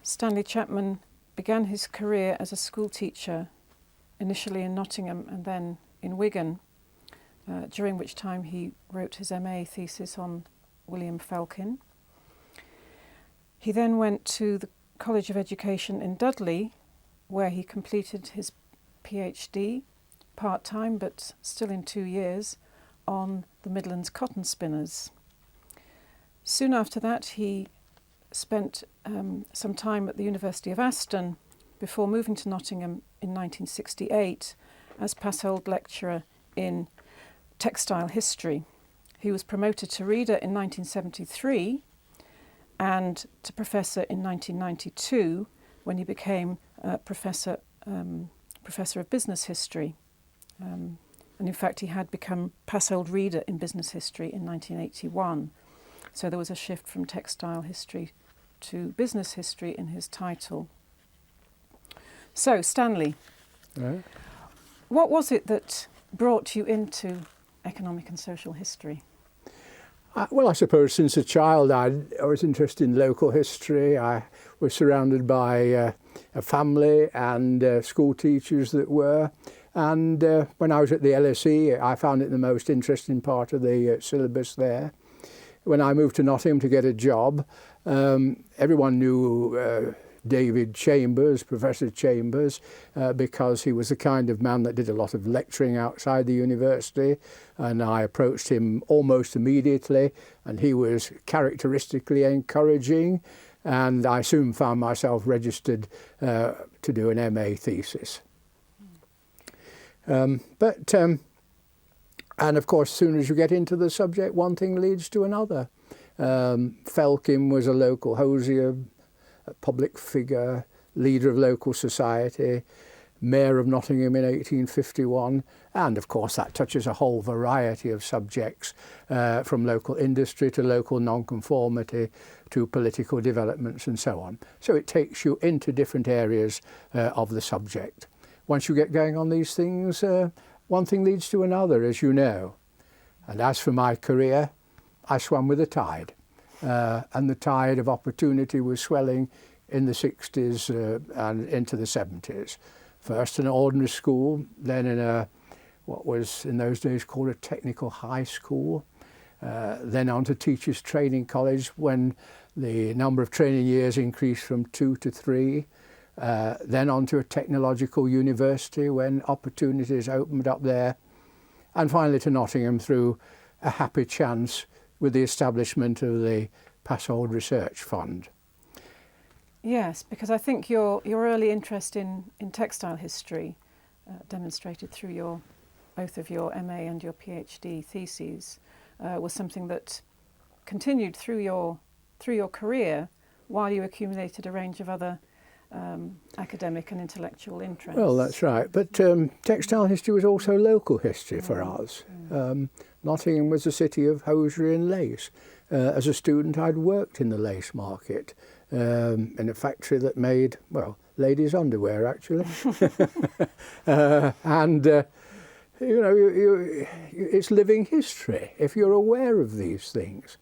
Stanley Chapman began his career as a school teacher, initially in Nottingham and then in Wigan, during which time he wrote his MA thesis on William Felkin. He then went to the College of Education in Dudley, where he completed his PhD, part-time but still in 2 years, on the Midlands cotton spinners. Soon after that he spent some time at the University of Aston before moving to Nottingham in 1968 as Passold Lecturer in Textile History. He was promoted to Reader in 1973 and to Professor in 1992 when he became Professor of Business History. And in fact he had become Passold Reader in Business History in 1981. So there was a shift from textile history to business history in his title. So, Stanley, what was it that brought you into economic and social history? Well, I suppose since a child I was interested in local history. I was surrounded by a family and school teachers that were. And when I was at the LSE, I found it the most interesting part of the syllabus there. When I moved to Nottingham to get a job, everyone knew David Chambers, Professor Chambers, because he was the kind of man that did a lot of lecturing outside the university, and I approached him almost immediately, and he was characteristically encouraging, and I soon found myself registered to do an MA thesis. And of course, as soon as you get into the subject, one thing leads to another. Felkin was a local hosier, a public figure, leader of local society, mayor of Nottingham in 1851, and of course that touches a whole variety of subjects, from local industry to local nonconformity to political developments and so on. So it takes you into different areas of the subject. Once you get going on these things, one thing leads to another, as you know. And as for my career, I swam with the tide. And the tide of opportunity was swelling in the 60s and into the 70s. First in an ordinary school, then in what was in those days called a technical high school, then on to Teachers Training College when the number of training years increased from 2 to 3. Then on to a technological university when opportunities opened up there, and finally to Nottingham through a happy chance with the establishment of the Passold Research Fund. Yes, because I think your early interest in textile history, demonstrated through both of your MA and your PhD theses, was something that continued through your career while you accumulated a range of other academic and intellectual interests. Well, that's right. But textile history was also local history for us. Nottingham was a city of hosiery and lace. As a student, I'd worked in the lace market in a factory that made, well, ladies' underwear, actually. And, you know, it's living history if you're aware of these things.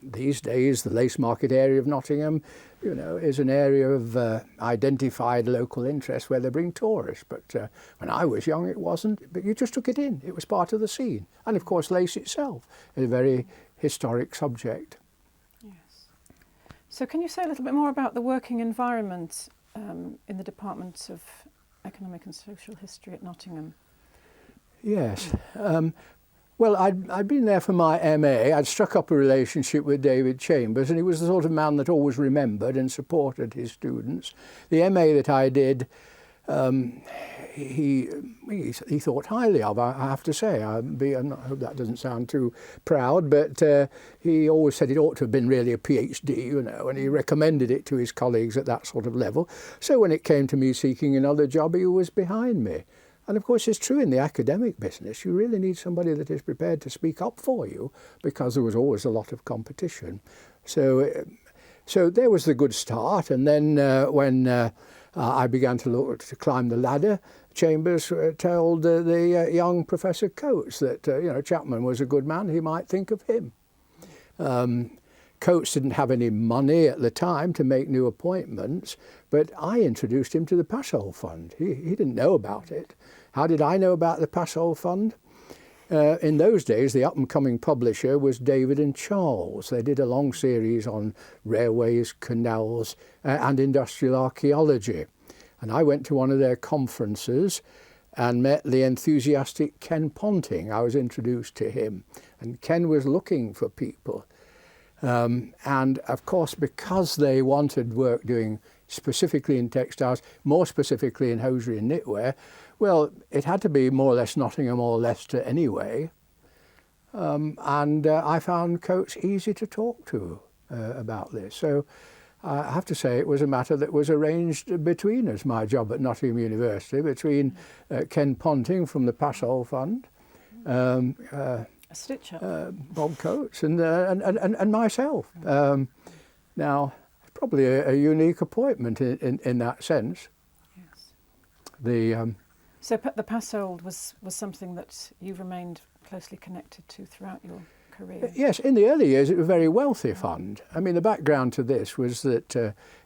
These days, the lace market area of Nottingham, you know, is an area of identified local interest where they bring tourists. But when I was young, it wasn't. But you just took it in. It was part of the scene. And of course, lace itself is a very historic subject. Yes. So can you say a little bit more about the working environment in the Department of Economic and Social History at Nottingham? Yes. Well, I'd been there for my MA. I'd struck up a relationship with David Chambers, and he was the sort of man that always remembered and supported his students. The MA that I did, he thought highly of, I have to say. I hope that doesn't sound too proud, but he always said it ought to have been really a PhD, you know, and he recommended it to his colleagues at that sort of level. So when it came to me seeking another job, he was behind me. And of course it's true in the academic business, you really need somebody that is prepared to speak up for you because there was always a lot of competition. So there was the good start, and then when I began to climb the ladder, Chambers told the young Professor Coates that you know, Chapman was a good man, he might think of him. Coates didn't have any money at the time to make new appointments, but I introduced him to the Passhole Fund. He didn't know about it. How did I know about the Passhole Fund? In those days, the up-and-coming publisher was David and Charles. They did a long series on railways, canals, and industrial archaeology. And I went to one of their conferences and met the enthusiastic Ken Ponting. I was introduced to him, and Ken was looking for people. And of course, because they wanted work doing specifically in textiles, more specifically in hosiery and knitwear, well, it had to be more or less Nottingham or Leicester anyway. And I found Coates easy to talk to about this. So I have to say it was a matter that was arranged between us, my job at Nottingham University, between Ken Ponting from the Passhole Fund, A stitcher. Bob Coates, and myself. Now, probably a unique appointment in that sense. Yes. So the Passhole was something that you remained closely connected to throughout your career? Yes, in the early years it was a very wealthy fund. I mean, the background to this was that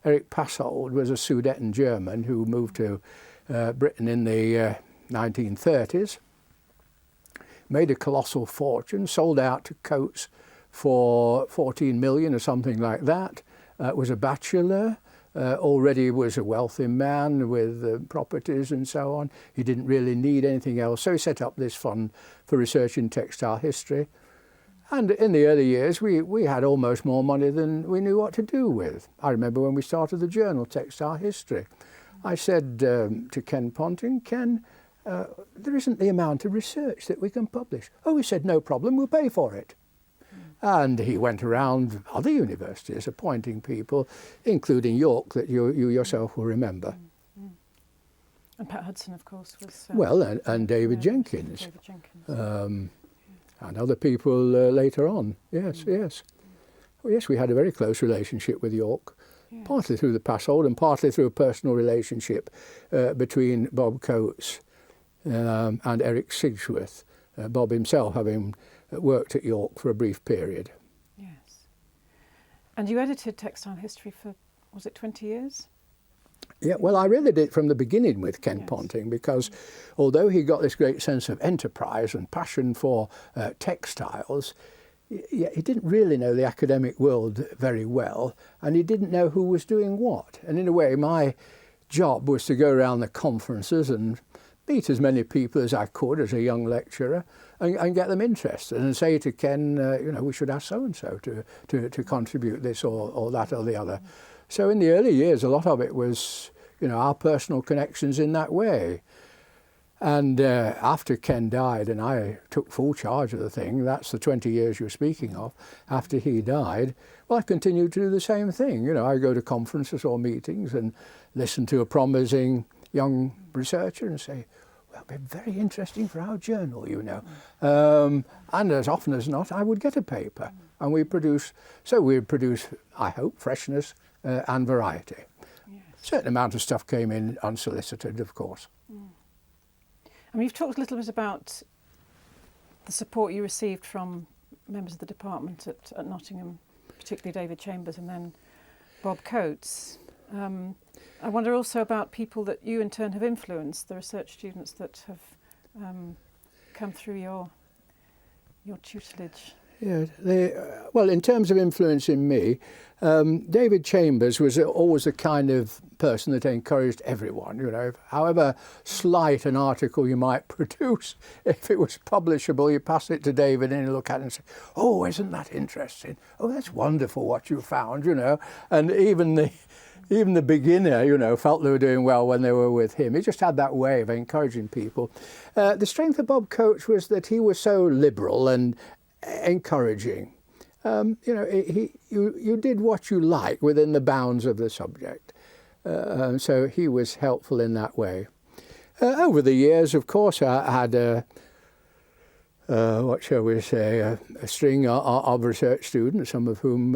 Eric Passhole was a Sudeten German who moved to Britain in the 1930s, made a colossal fortune, sold out to Coates for 14 million or something like that, was a bachelor, already was a wealthy man with properties and so on. He didn't really need anything else, so he set up this fund for research in textile history. And in the early years, we had almost more money than we knew what to do with. I remember when we started the journal, Textile History, I said to Ken Ponting, Ken, there isn't the amount of research that we can publish. Oh, he said, no problem, we'll pay for it. And he went around other universities appointing people, including York, that you yourself will remember. And Pat Hudson, of course, was... well, and David Jenkins. David Jenkins. And other people later on, yes, yes. Well, yes, we had a very close relationship with York, partly through the Passhole and partly through a personal relationship between Bob Coates and Eric Sigsworth, Bob himself having worked at York for a brief period. Yes. And you edited Textile History for, was it 20 years? Yeah, well, I really did from the beginning with Ken Ponting, because although he got this great sense of enterprise and passion for textiles, he didn't really know the academic world very well, and he didn't know who was doing what. And in a way, my job was to go around the conferences and meet as many people as I could as a young lecturer and get them interested and say to Ken, you know, we should ask so-and-so to contribute this or that or the other. So in the early years, a lot of it was, you know, our personal connections in that way. And after Ken died and I took full charge of the thing, that's the 20 years you're speaking of, after he died, well, I continued to do the same thing. You know, I go to conferences or meetings and listen to a promising young researcher and say, well, it'd be very interesting for our journal, you know. And as often as not, I would get a paper. And we produce, I hope, freshness and variety. Yes. A certain amount of stuff came in unsolicited, of course. I mean, you've talked a little bit about the support you received from members of the department at Nottingham, particularly David Chambers and then Bob Coates. I wonder also about people that you in turn have influenced, the research students that have come through your tutelage. Yeah, well, in terms of influencing me, David Chambers was always the kind of person that encouraged everyone, you know, however slight an article you might produce, if it was publishable, you pass it to David and he'll look at it and say, oh, isn't that interesting? Oh, that's wonderful what you found, you know. And even the beginner, you know, felt they were doing well when they were with him. He just had that way of encouraging people. The strength of Bob Coates was that he was so liberal and encouraging. You know, you did what you like within the bounds of the subject. So he was helpful in that way. Over the years, of course, I had what shall we say, a string of research students, some of whom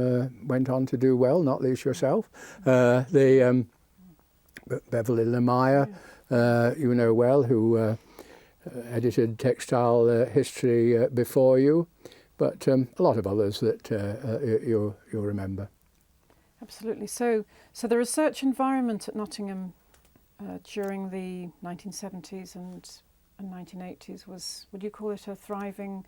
went on to do well, not least yourself. Beverly Lemire, you know well, who edited Textile History before you. but a lot of others that you'll remember. Absolutely. So the research environment at Nottingham during the 1970s and 1980s was, would you call it a thriving,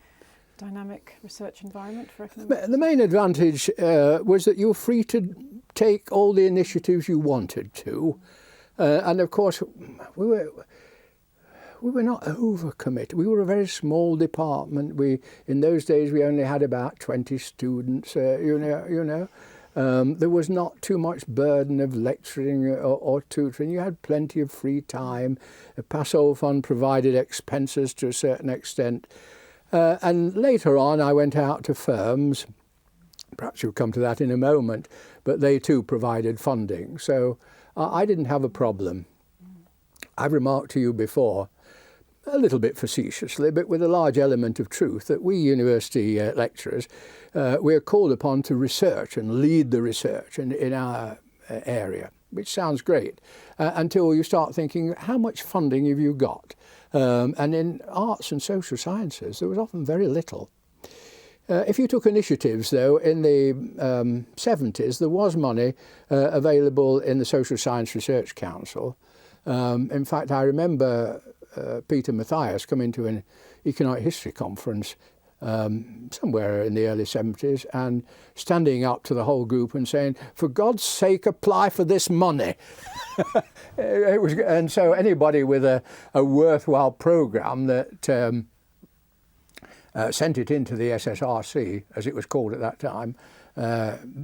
dynamic research environment for economics? The main advantage was that you were free to take all the initiatives you wanted to, and of course we were not overcommitted. We were a very small department. In those days we only had about 20 students. There was not too much burden of lecturing or tutoring. You had plenty of free time. The Passover Fund provided expenses to a certain extent. And later on I went out to firms, perhaps you'll come to that in a moment, but they too provided funding. So I didn't have a problem. I've remarked to you before, a little bit facetiously, but with a large element of truth, that we university lecturers, we're called upon to research and lead the research in our area, which sounds great, until you start thinking, how much funding have you got? And in arts and social sciences, there was often very little. If you took initiatives, though, in the 70s, there was money available in the Social Science Research Council. In fact, I remember Peter Mathias coming to an economic history conference somewhere in the early 70s and standing up to the whole group and saying, for God's sake, apply for this money. And so anybody with a worthwhile programme that sent it into the SSRC, as it was called at that time,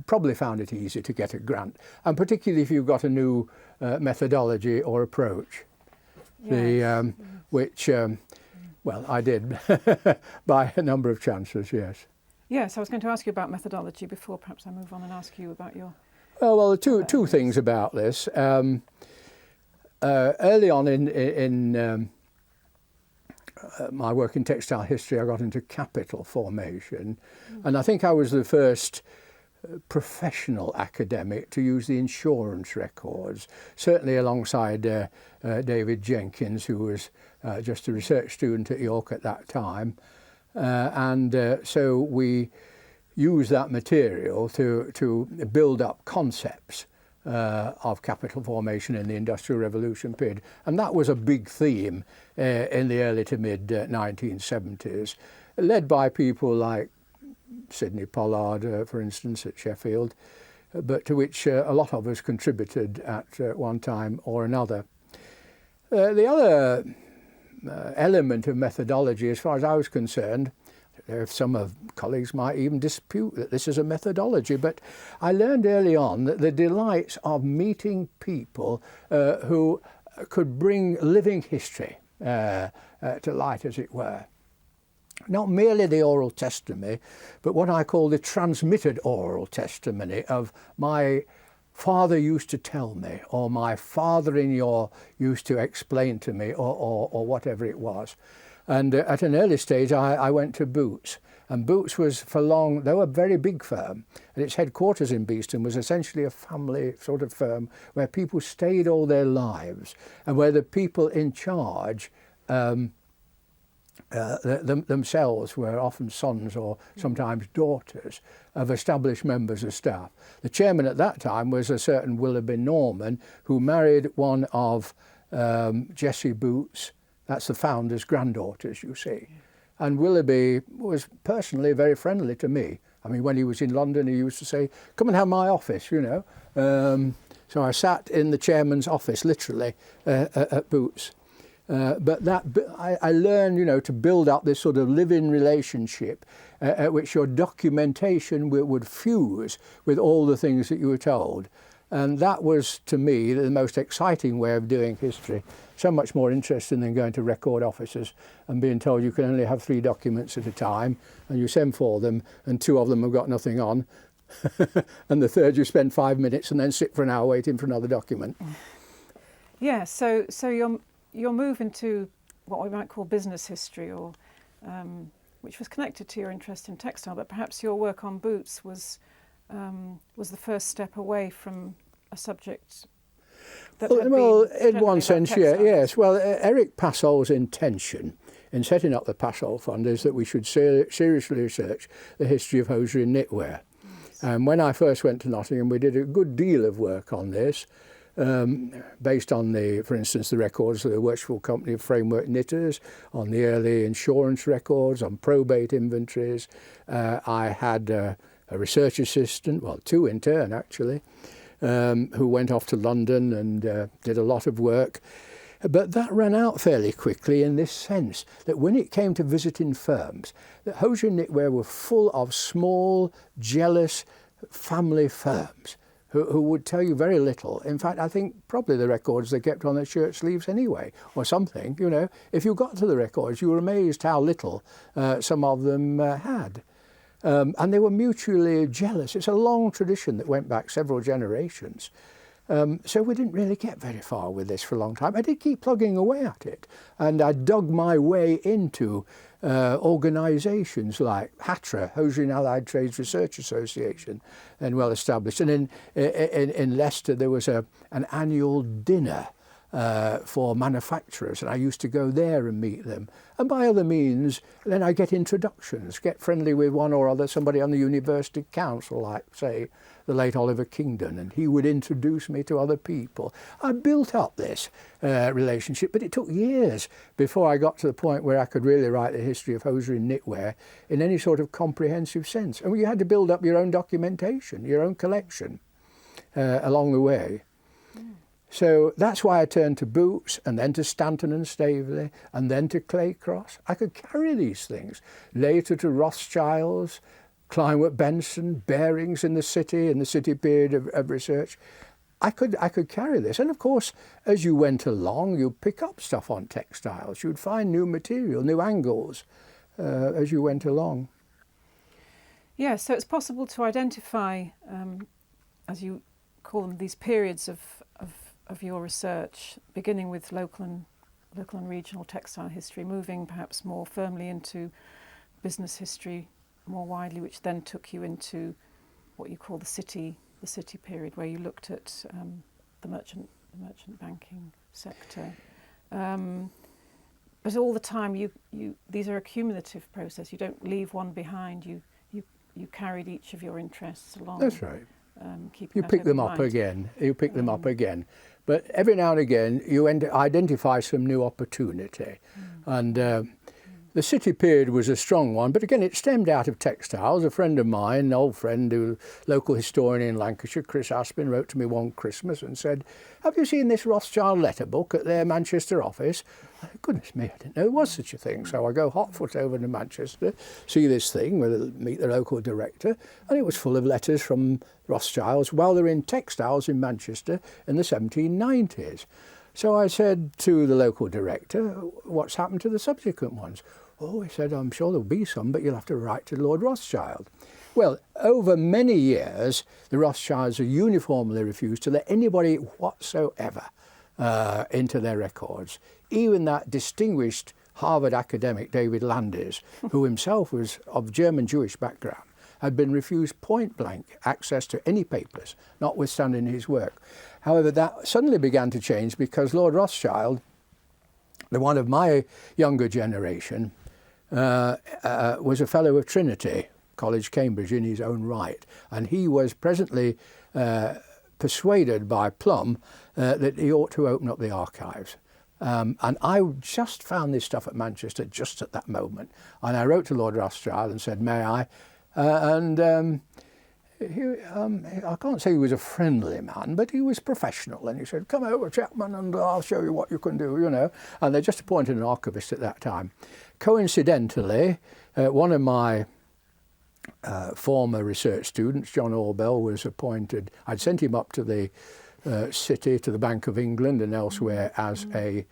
probably found it easy to get a grant, and particularly if you've got a new methodology or approach. Yes. Which, well, I did by a number of chances, yes. Yes, I was going to ask you about methodology before perhaps I move on and ask you about your... Well, two things about this. Early on in my work in textile history, I got into capital formation, and I think I was the first professional academic to use the insurance records, certainly alongside David Jenkins, who was just a research student at York at that time. So we used that material to build up concepts of capital formation in the Industrial Revolution period. And that was a big theme in the early to mid 1970s, led by people like Sidney Pollard, for instance, at Sheffield, but to which a lot of us contributed at one time or another. The other element of methodology, as far as I was concerned, some of colleagues might even dispute that this is a methodology, but I learned early on that the delights of meeting people who could bring living history to light, as it were. Not merely the oral testimony, but what I call the transmitted oral testimony of my father used to tell me, or my father-in-law used to explain to me, or whatever it was. And at an early stage, I went to Boots. And Boots was for long, they were a very big firm, and its headquarters in Beeston was essentially a family sort of firm where people stayed all their lives, and where the people in charge themselves were often sons or sometimes daughters of established members of staff. The chairman at that time was a certain Willoughby Norman, who married one of Jessie Boots, that's the founder's granddaughters, you see. And Willoughby was personally very friendly to me. I mean, when he was in London, he used to say, come and have my office, you know. So I sat in the chairman's office, literally, at Boots. But I learned, you know, to build up this sort of living relationship at which your documentation would fuse with all the things that you were told. And that was, to me, the most exciting way of doing history. So much more interesting than going to record offices and being told you can only have 3 documents at a time, and you send for them, and 2 of them have got nothing on. And the third you spend 5 minutes and then sit for an hour waiting for another document. Yeah, so your move into what we might call business history, or which was connected to your interest in textile, but perhaps your work on Boots was the first step away from a subject that well, in one sense, yes. Well, Eric Passol's intention in setting up the Passol Fund is that we should seriously research the history of hosiery and knitwear. And when I first went to Nottingham, we did a good deal of work on this, based on for instance, the records of the Worshipful Company of Framework Knitters, on the early insurance records, on probate inventories. I had a research assistant, well, two in turn actually, who went off to London and did a lot of work. But that ran out fairly quickly in this sense, that when it came to visiting firms, that hosiery and knitwear were full of small, jealous family firms who would tell you very little. In fact, I think probably the records they kept on their shirt sleeves anyway, or something, you know. If you got to the records, you were amazed how little some of them had. And they were mutually jealous. It's a long tradition that went back several generations. So we didn't really get very far with this for a long time. I did keep plugging away at it, and I dug my way into organisations like HATRA, Hosiery and Allied Trades Research Association, then well established. And in Leicester there was an annual dinner for manufacturers, and I used to go there and meet them. And by other means, then I get introductions, get friendly with one or other, somebody on the university council, like, say, the late Oliver Kingdon, and he would introduce me to other people. I built up this relationship, but it took years before I got to the point where I could really write the history of hosiery and knitwear in any sort of comprehensive sense. And you had to build up your own documentation, your own collection along the way. So that's why I turned to boots, and then to Stanton and Staveley, and then to Claycross. I could carry these things. Later to Rothschilds, Kleinwort Benson, bearings in the city period of research. I could carry this. And of course, as you went along, you'd pick up stuff on textiles. You'd find new material, new angles as you went along. Yeah, so it's possible to identify, as you call them, these periods of your research, beginning with local and regional textile history, moving perhaps more firmly into business history more widely, which then took you into what you call the city period, where you looked at the merchant banking sector. But all the time, these are a cumulative process. You don't leave one behind. You carried each of your interests along. That's right. You pick them up again. You pick them up again. But every now and again, you identify some new opportunity. And the city period was a strong one, but again, it stemmed out of textiles. A friend of mine, an old friend, who local historian in Lancashire, Chris Aspin, wrote to me one Christmas and said, "Have you seen this Rothschild letter book at their Manchester office?" Goodness me, I didn't know there was such a thing. So I go hotfoot over to Manchester, see this thing, meet the local director, and it was full of letters from Rothschilds while they're in textiles in Manchester in the 1790s. So I said to the local director, "What's happened to the subsequent ones?" "Oh," he said, "I'm sure there'll be some, but you'll have to write to Lord Rothschild." Well, over many years, the Rothschilds have uniformly refused to let anybody whatsoever into their records. Even that distinguished Harvard academic, David Landis, who himself was of German Jewish background, had been refused point blank access to any papers, notwithstanding his work. However, that suddenly began to change because Lord Rothschild, the one of my younger generation, was a fellow of Trinity College, Cambridge, in his own right. And he was presently persuaded by Plum that he ought to open up the archives. And I just found this stuff at Manchester just at that moment. And I wrote to Lord Rothschild and said, "May I?" I can't say he was a friendly man, but he was professional. And he said, "Come over, Chapman, and I'll show you what you can do," you know. And they just appointed an archivist at that time. Coincidentally, one of my former research students, John Orbell, was appointed. I'd sent him up to the city, to the Bank of England and elsewhere as a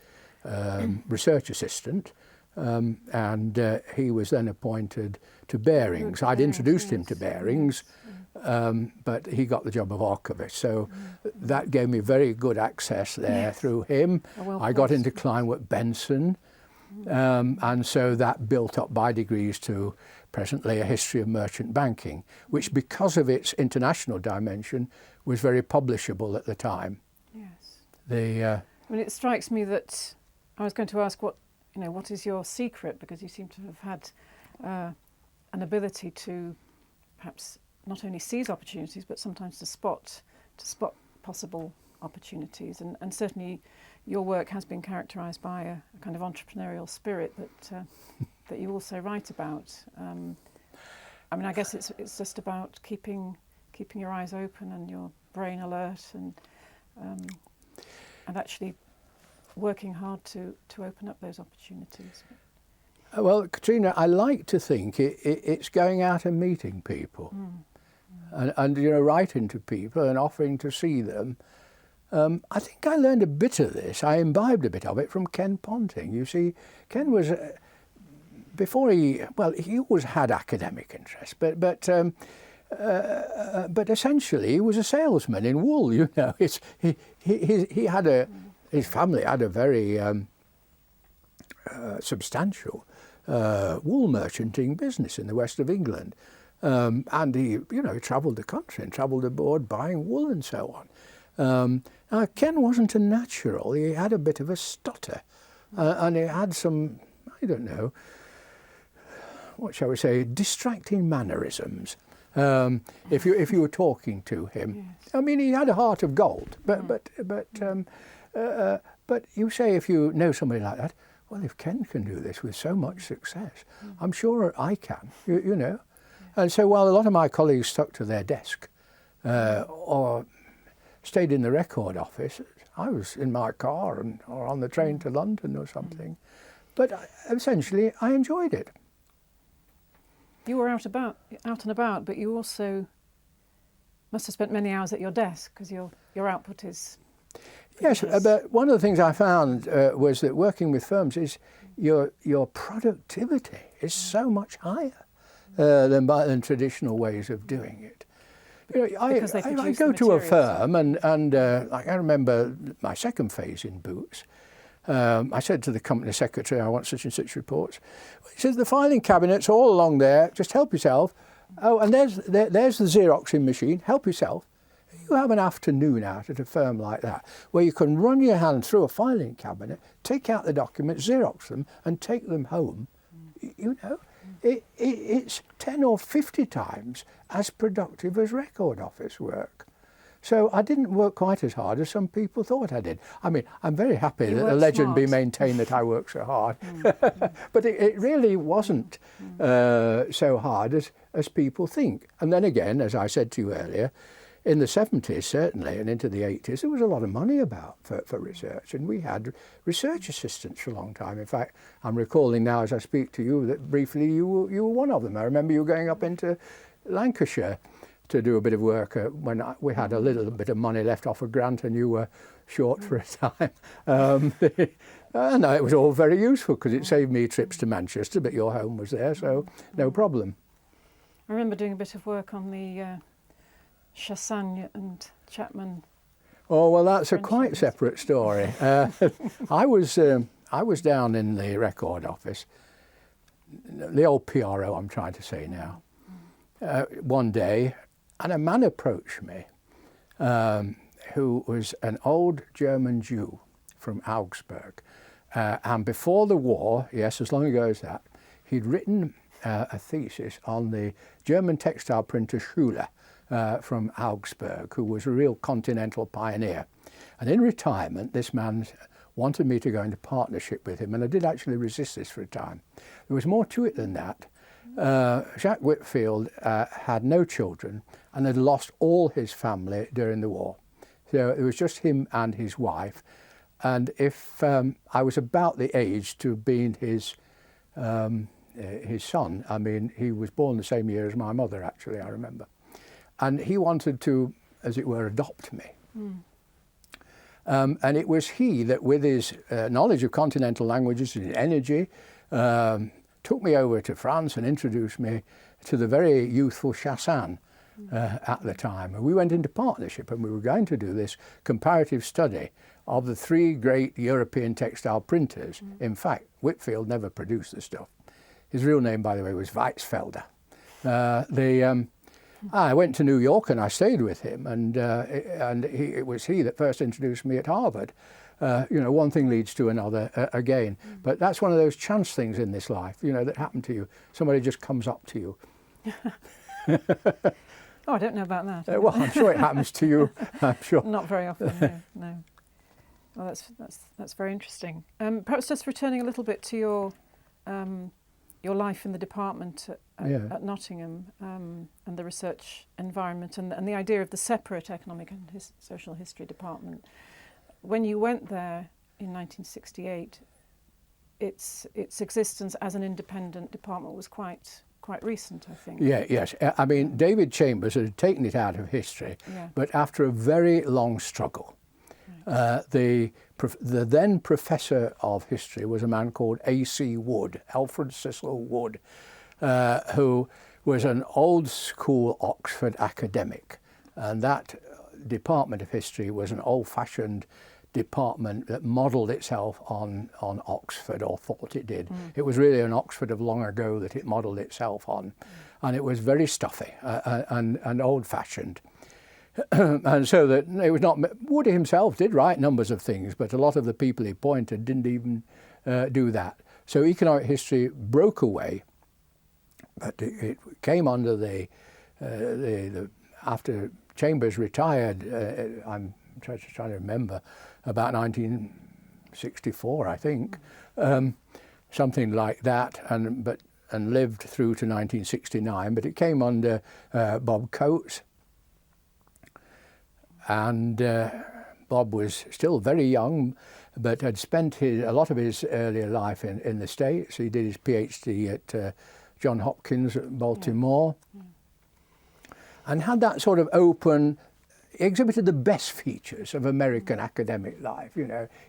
research assistant. And he was then appointed to Bearings. I'd introduced him to Bearings, but he got the job of archivist. So that gave me very good access there through him. I got into Kleinwort Benson, and so that built up by degrees to presently a history of merchant banking, which, because of its international dimension, was very publishable at the time. Yes. I mean, it strikes me that I was going to ask what what is your secret? Because you seem to have had an ability to perhaps not only seize opportunities, but sometimes to spot possible opportunities. And certainly your work has been characterised by a kind of entrepreneurial spirit that you also write about. I mean, I guess it's just about keeping your eyes open and your brain alert, and actually working hard to open up those opportunities. Well, Katrina, I like to think it's going out and meeting people, and writing to people and offering to see them. I think I learned a bit of this. I imbibed a bit of it from Ken Ponting. You see, Ken was before he always had academic interest, but essentially he was a salesman in wool. He had his family had a very substantial wool merchanting business in the west of England, and he travelled the country and travelled abroad buying wool and so on. Now Ken wasn't a natural. He had a bit of a stutter, and he had some, I don't know, what shall we say, distracting mannerisms. If you were talking to him, yes. I mean, he had a heart of gold. But you say, if you know somebody like that, well, if Ken can do this with so much success, I'm sure I can. You know. And so while a lot of my colleagues stuck to their desk or stayed in the record office, I was in my car or on the train to London or something. But essentially, I enjoyed it. You were out and about, but you also must have spent many hours at your desk, because your output is... Yes, but one of the things I found was that working with firms is your productivity is so much higher than traditional ways of doing it. I go to a firm and I remember my second phase in Boots. I said to the company secretary, I want such and such reports. He says, the filing cabinet's all along there, just help yourself. Oh, and there's the Xeroxing machine, help yourself. You have an afternoon out at a firm like that, where you can run your hand through a filing cabinet, take out the documents, Xerox them, and take them home. It's 10 or 50 times as productive as record office work. So I didn't work quite as hard as some people thought I did. I mean, I'm very happy that the legend be maintained that I work so hard. But it really wasn't so hard as people think. And then again, as I said to you earlier, in the 70s certainly and into the 80s, there was a lot of money about for research, and we had research assistants for a long time. In fact, I'm recalling now as I speak to you that briefly you were one of them. I remember you going up into Lancashire to do a bit of work when we had a little bit of money left off a grant and you were short for a time. And it was all very useful because it saved me trips to Manchester, but your home was there, so no problem. I remember doing a bit of work on the Chassagne and Chapman. Oh, well, that's a quite separate story. I was down in the record office, the old PRO I'm trying to say now, one day, and a man approached me who was an old German Jew from Augsburg. And before the war, yes, as long ago as that, he'd written a thesis on the German textile printer Schuler from Augsburg, who was a real continental pioneer. And in retirement, this man wanted me to go into partnership with him, and I did actually resist this for a time. There was more to it than that. Jacques Whitfield had no children and had lost all his family during the war. So it was just him and his wife. And if I was about the age to have been his son, I mean, he was born the same year as my mother, actually, I remember. And he wanted to, as it were, adopt me. And it was he that, with his knowledge of continental languages and energy, took me over to France and introduced me to the very youthful Chassagne at the time. And we went into partnership, and we were going to do this comparative study of the three great European textile printers. In fact, Whitfield never produced the stuff. His real name, by the way, was Weitzfelder. I went to New York and I stayed with him, and it was he that first introduced me at Harvard. one thing leads to another again. But that's one of those chance things in this life, that happen to you. Somebody just comes up to you. Oh, I don't know about that. Well, I'm sure it happens to you. I'm sure. Not very often. No. Well, that's very interesting. Perhaps just returning a little bit to your life in the department at Nottingham and the research environment and the idea of the separate economic and social history department. When you went there in 1968, its existence as an independent department was quite recent, I think. Yes. I mean, David Chambers had taken it out of history, but after a very long struggle. The then professor of history was a man called A.C. Wood, Alfred Cecil Wood, who was an old school Oxford academic. And that department of history was an old-fashioned department that modelled itself on Oxford, or thought it did. It was really an Oxford of long ago that it modelled itself on. And it was very stuffy and old-fashioned. And so that it was not, Wood himself did write numbers of things, but a lot of the people he pointed didn't even do that. So economic history broke away, but it came under the after Chambers retired, I'm trying to remember, about 1964, I think, something like that, and lived through to 1969, but it came under Bob Coates. And Bob was still very young, but had spent a lot of his earlier life in the States. He did his PhD at Johns Hopkins at Baltimore, and had that sort of open, exhibited the best features of American academic life.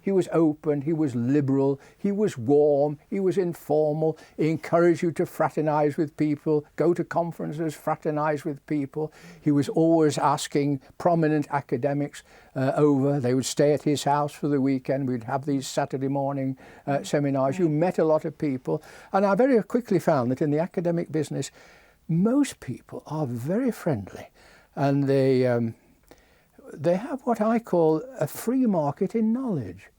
He was open, he was liberal, he was warm, he was informal. He encouraged you to fraternize with people, go to conferences, fraternize with people. He was always asking prominent academics over. They would stay at his house for the weekend. We'd have these Saturday morning seminars. You met a lot of people, and I very quickly found that in the academic business, most people are very friendly, and they have what I call a free market in knowledge.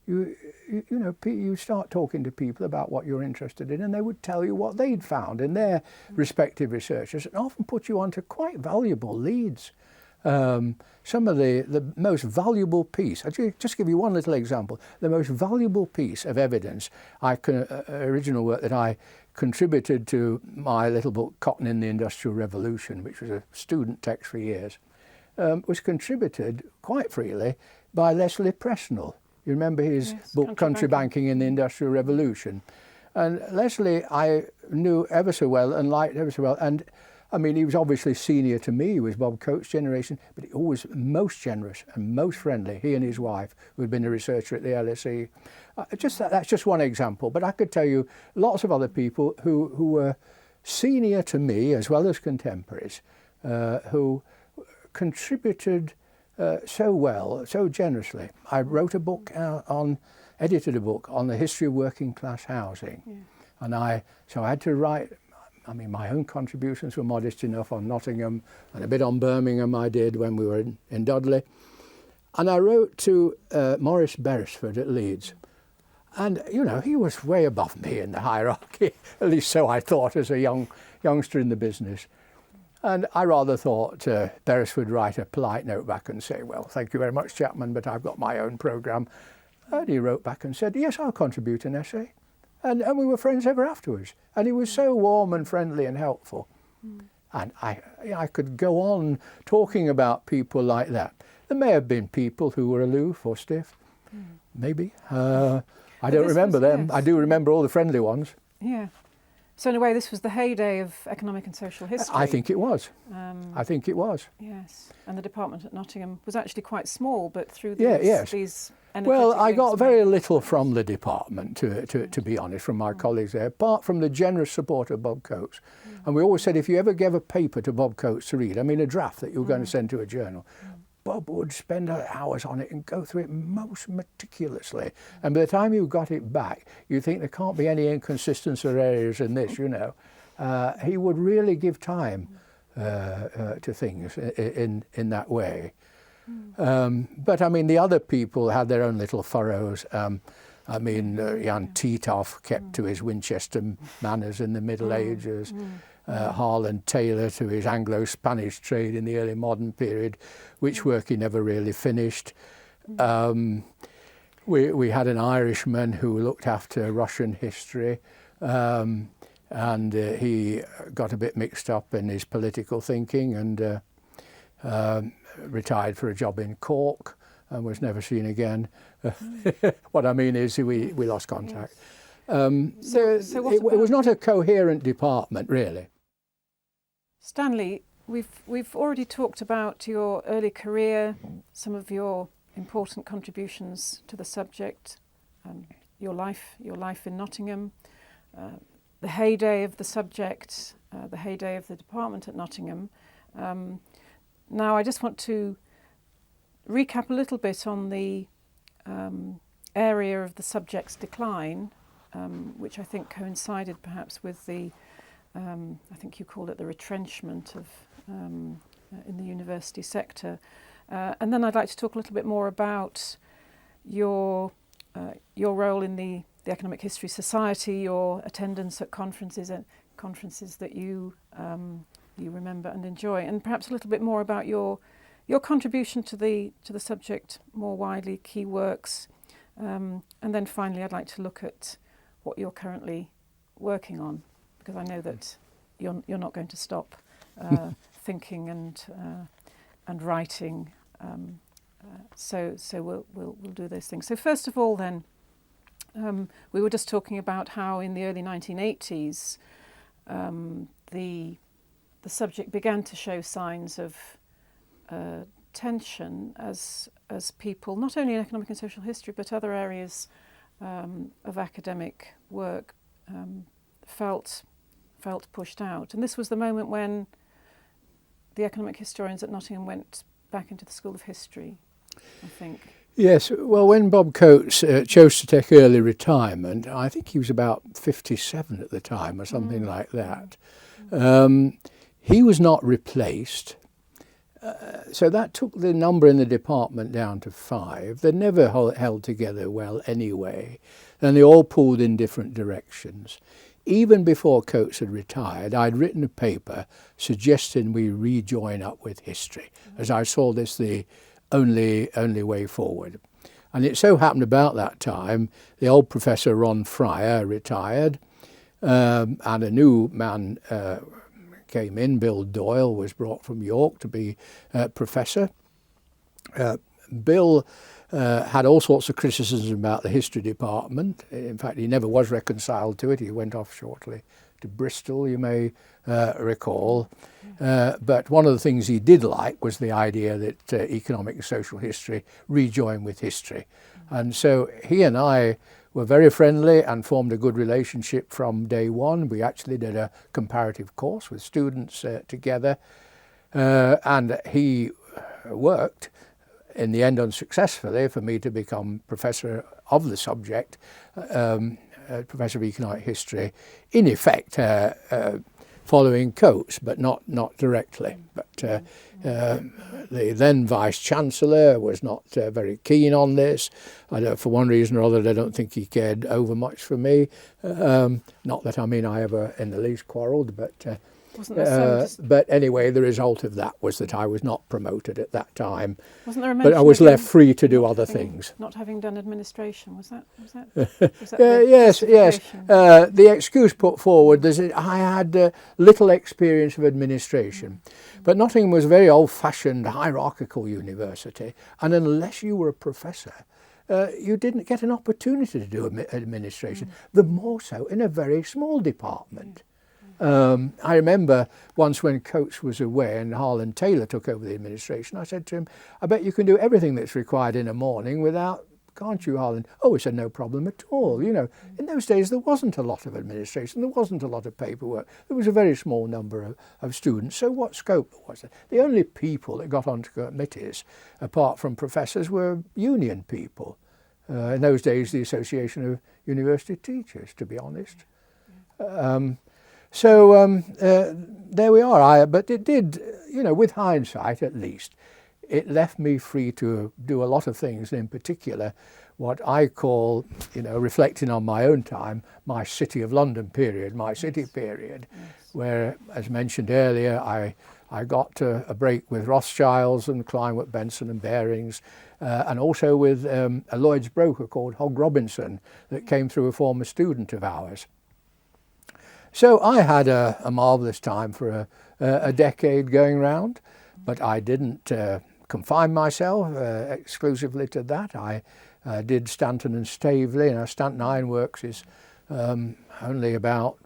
You start talking to people about what you're interested in, and they would tell you what they'd found in their respective researches, and often put you onto quite valuable leads. Some of the most valuable piece, I'll just give you one little example, the most valuable piece of evidence, original work that I contributed to my little book, Cotton in the Industrial Revolution, which was a student text for years, was contributed quite freely by Leslie Presnell. You remember his book, Country Banking in the Industrial Revolution. And Leslie I knew ever so well and liked ever so well. And I mean, he was obviously senior to me. He was Bob Coates' generation, but he always most generous and most friendly. He and his wife, who had been a researcher at the LSE. That's just one example. But I could tell you lots of other people who were senior to me as well as contemporaries, who contributed so well, so generously. I wrote a book edited a book on the history of working class housing. And so I had to write, my own contributions were modest enough on Nottingham, and a bit on Birmingham I did when we were in Dudley. And I wrote to Maurice Beresford at Leeds. And, he was way above me in the hierarchy, at least so I thought as a youngster in the business. And I rather thought Beresford would write a polite note back and say, well, thank you very much, Chapman, but I've got my own programme. And he wrote back and said, yes, I'll contribute an essay. And we were friends ever afterwards. And he was so warm and friendly and helpful. And I could go on talking about people like that. There may have been people who were aloof or stiff, maybe. I don't remember them. Yes. I do remember all the friendly ones. Yeah. So in a way, this was the heyday of economic and social history. I think it was. I think it was. Yes. And the department at Nottingham was actually quite small, but through these well, I got very little from the department, to be honest, from my colleagues there, apart from the generous support of Bob Coates. And we always said, if you ever gave a paper to Bob Coates to read, a draft that you were going to send to a journal, Bob would spend hours on it and go through it most meticulously. And by the time you got it back, you think there can't be any inconsistencies or errors in this, He would really give time to things in that way. But I mean, the other people had their own little furrows. I mean, Jan Titov kept to his Winchester manners in the Middle Ages. Harlan Taylor to his Anglo-Spanish trade in the early modern period, which work he never really finished. We had an Irishman who looked after Russian history, and he got a bit mixed up in his political thinking and retired for a job in Cork and was never seen again. What I mean is we lost contact. It was not a coherent department, really. Stanley, we've already talked about your early career, some of your important contributions to the subject, your life in Nottingham, the heyday of the subject, the heyday of the department at Nottingham. Now I just want to recap a little bit on the area of the subject's decline, which I think coincided perhaps with the I think you called it the retrenchment of in the university sector. And then I'd like to talk a little bit more about your role in the Economic History Society, your attendance at conferences that you remember and enjoy, and perhaps a little bit more about your contribution to the subject more widely, key works, and then finally I'd like to look at what you're currently working on, because I know that you're not going to stop thinking and writing. So we'll do those things. So first of all, then, we were just talking about how in the early 1980s the subject began to show signs of tension as people, not only in economic and social history, but other areas of academic work, felt pushed out. And this was the moment when the economic historians at Nottingham went back into the School of History, I think. Yes, well, when Bob Coates chose to take early retirement, I think he was about 57 at the time or something like that, he was not replaced. So that took the number in the department down to 5. They never held together well anyway, and they all pulled in different directions. Even before Coates had retired, I'd written a paper suggesting we rejoin up with history, as I saw this the only way forward. And it so happened about that time, the old Professor Ron Fryer retired, and a new man came in. Bill Doyle was brought from York to be professor. Bill had all sorts of criticisms about the history department. In fact, he never was reconciled to it. He went off shortly to Bristol, you may recall. But one of the things he did like was the idea that economic and social history rejoin with history. And so he and I were very friendly and formed a good relationship from day one. We actually did a comparative course with students together. And he worked, in the end unsuccessfully, for me to become professor of the subject, professor of economic history, in effect following Coates, but not directly. But the then Vice-Chancellor was not very keen on this. For one reason or other, I don't think he cared over much for me. Not that I ever in the least quarrelled, but but anyway, the result of that was that I was not promoted at that time. Wasn't there a but I was left free to do other things. Not having done administration, was that yes. The excuse put forward is that I had little experience of administration. But Nottingham was a very old-fashioned hierarchical university, and unless you were a professor, you didn't get an opportunity to do administration, the more so in a very small department. I remember once when Coates was away and Harlan Taylor took over the administration, I said to him, I bet you can do everything that's required in a morning without, can't you, Harlan? Oh, he said, no problem at all. You know, in those days there wasn't a lot of administration, there wasn't a lot of paperwork, there was a very small number of students, so what scope was there? The only people that got onto committees, apart from professors, were union people. In those days, the Association of University Teachers, to be honest. So there we are. But it did, with hindsight at least, it left me free to do a lot of things, and in particular what I call, reflecting on my own time, my City of London period, my city period, where, as mentioned earlier, I got a break with Rothschilds and Kleinwort, Benson and Barings, and also with a Lloyd's broker called Hogg Robinson that came through a former student of ours. So I had a marvellous time for a decade going round, but I didn't confine myself exclusively to that. I did Stanton and Staveley. Stanton Ironworks is only about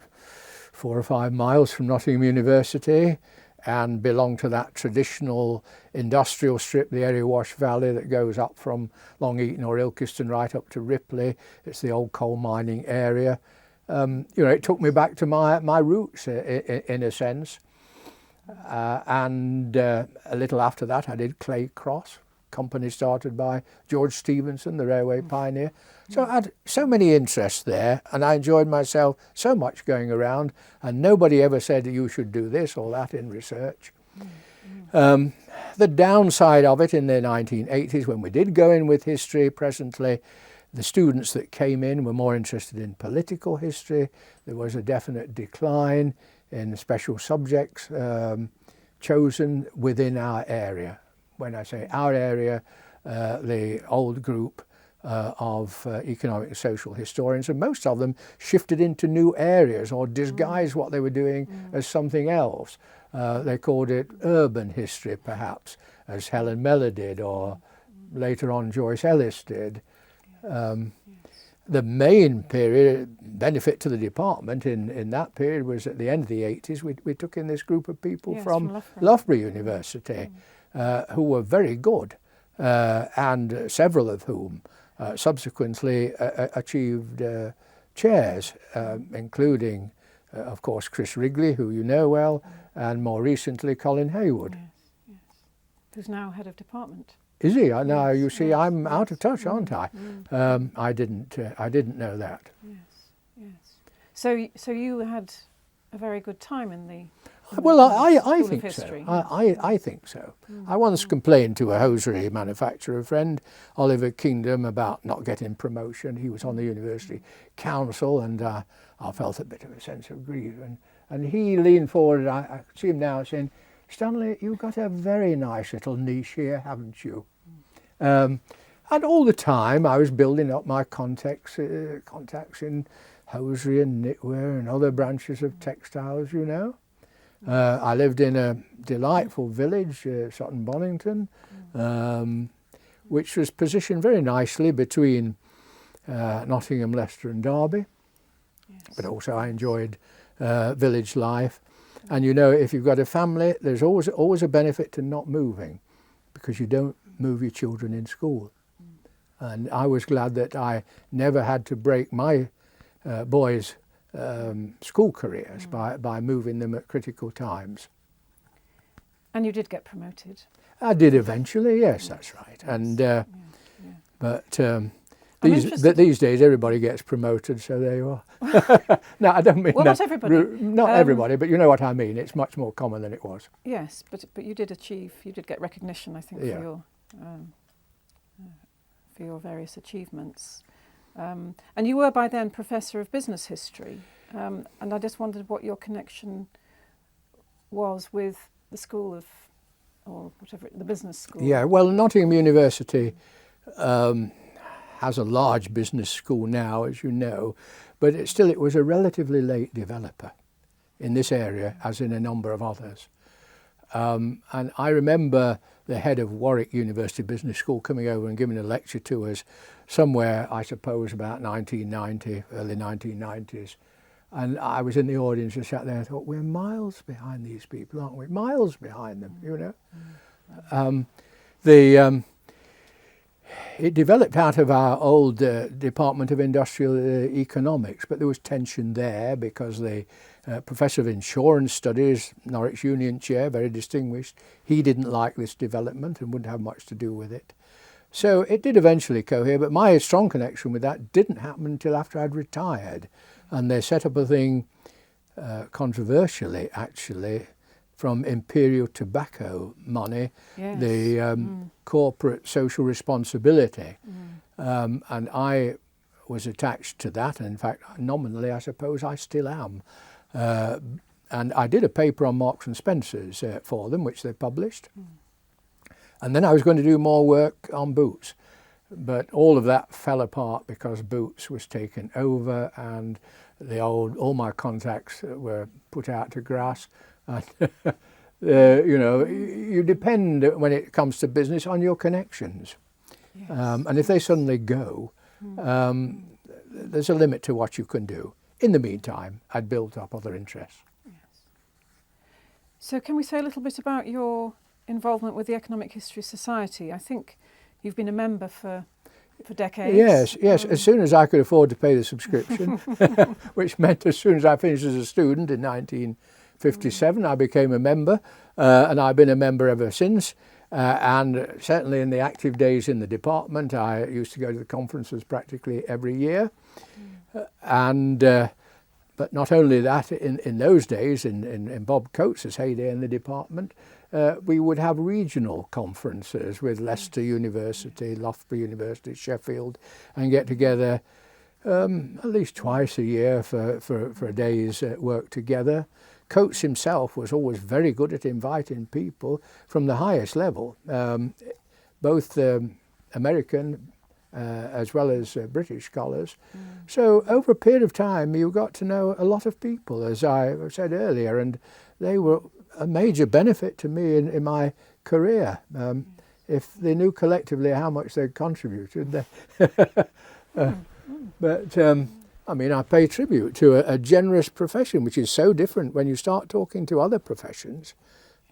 4 or 5 miles from Nottingham University, and belonged to that traditional industrial strip, the Erie Wash Valley, that goes up from Long Eaton or Ilkeston right up to Ripley. It's the old coal mining area. It took me back to my roots in a sense. And a little after that I did Clay Cross, company started by George Stephenson, the railway pioneer. So I had so many interests there, and I enjoyed myself so much going around, and nobody ever said you should do this or that in research. The downside of it in the 1980s, when we did go in with history, presently the students that came in were more interested in political history. There was a definite decline in special subjects chosen within our area. When I say our area, the old group of economic and social historians, and most of them shifted into new areas or disguised what they were doing as something else. They called it urban history, perhaps, as Helen Mellor did, or later on Joyce Ellis did. The main period, benefit to the department in that period, was at the end of the 80s. We took in this group of people from Loughborough University who were very good, and several of whom subsequently achieved chairs, including, of course, Chris Wrigley, who you know well, and more recently Colin Haywood. Yes. Who's now head of department. Is he? Now you see, I'm out of touch, aren't I? I didn't know that. Yes. So you had a very good time in the. Well, I think so. I think so. I once complained to a hosiery manufacturer friend, Oliver Kingdom, about not getting promotion. He was on the university council, and I felt a bit of a sense of grief. And he leaned forward, I see him now, saying, "Stanley, you've got a very nice little niche here, haven't you?" And all the time I was building up my contacts in hosiery and knitwear and other branches of textiles, I lived in a delightful village, Sutton Bonington, which was positioned very nicely between Nottingham, Leicester and Derby. But also I enjoyed village life. And if you've got a family, there's always a benefit to not moving, because you don't move your children in school. And I was glad that I never had to break my boys' school careers by moving them at critical times. And you did get promoted? I did eventually, yes, that's right. And but these days everybody gets promoted, so there you are. No, I don't mean well, not everybody. Not everybody, but you know what I mean. It's much more common than it was. Yes, but you did get recognition, I think, for your various achievements. And you were by then Professor of Business History, and I just wondered what your connection was with the school of, or whatever, the business school. Yeah, well, Nottingham University has a large business school now, as you know, but it was a relatively late developer in this area, as in a number of others. And I remember the head of Warwick University Business School coming over and giving a lecture to us somewhere, I suppose, about 1990, early 1990s. And I was in the audience and sat there and thought, we're miles behind these people, aren't we? Miles behind them, It developed out of our old Department of Industrial Economics, but there was tension there because the Professor of Insurance Studies, Norwich Union Chair, very distinguished, he didn't like this development and wouldn't have much to do with it. So it did eventually cohere, but my strong connection with that didn't happen until after I'd retired. And they set up a thing, controversially actually, from Imperial Tobacco money, Yes. the corporate social responsibility. And I was attached to that. And in fact, nominally, I suppose I still am. And I did a paper on Marks and Spencer's for them, which they published. And then I was going to do more work on Boots. But all of that fell apart because Boots was taken over and all my contacts were put out to grass. And, you know, you depend when it comes to business on your connections. Yes. And if they suddenly go, there's a limit to what you can do. In the meantime, I'd built up other interests. Yes. So can we say a little bit about your involvement with the Economic History Society? I think you've been a member for decades. Yes. As soon as I could afford to pay the subscription, which meant as soon as I finished as a student in 1957, I became a member, and I've been a member ever since. And certainly in the active days in the department, I used to go to the conferences practically every year. But not only that, in those days, in Bob Coates's heyday in the department, we would have regional conferences with Leicester University, Loughborough University, Sheffield, and get together at least twice a year for a day's work together. Coates himself was always very good at inviting people from the highest level, both American as well as British scholars. So over a period of time you got to know a lot of people, as I said earlier, and they were a major benefit to me in my career. If they knew collectively how much they contributed. But I mean, I pay tribute to a generous profession, which is so different when you start talking to other professions,